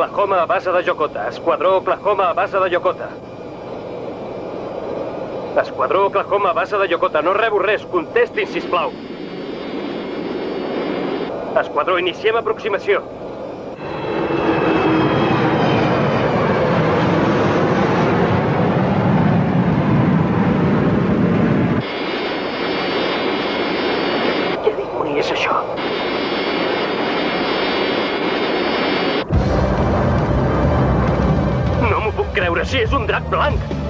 Oklahoma a base de Yokota. Esquadró Oklahoma a base de Yokota. Esquadró Oklahoma a base de Yokota. No rebo res. Contestin, sisplau. Esquadró, iniciem aproximació. Què dimoni és això? No m'ho puc creure, si és un drac blanc!